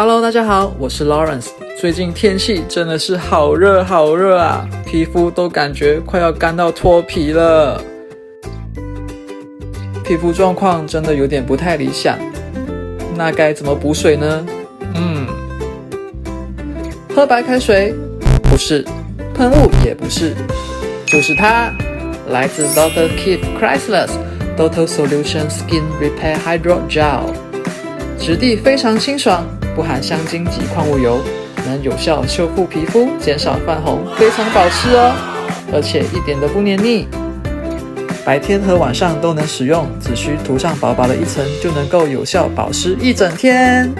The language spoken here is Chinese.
Hello， 大家好，我是 Lawrence。最近天气真的是好热好热啊，皮肤都感觉快要干到脱皮了。皮肤状况真的有点不太理想，那该怎么补水呢？喝白开水？不是，喷雾也不是，就是它，来自 Dr. Keith Chrysler's Total Solution Skin Repair Hydro Gel， 质地非常清爽，不含香精及矿物油，能有效修复皮肤，减少泛红，非常保湿哦，而且一点都不黏腻。白天和晚上都能使用，只需涂上薄薄的一层，就能够有效保湿一整天。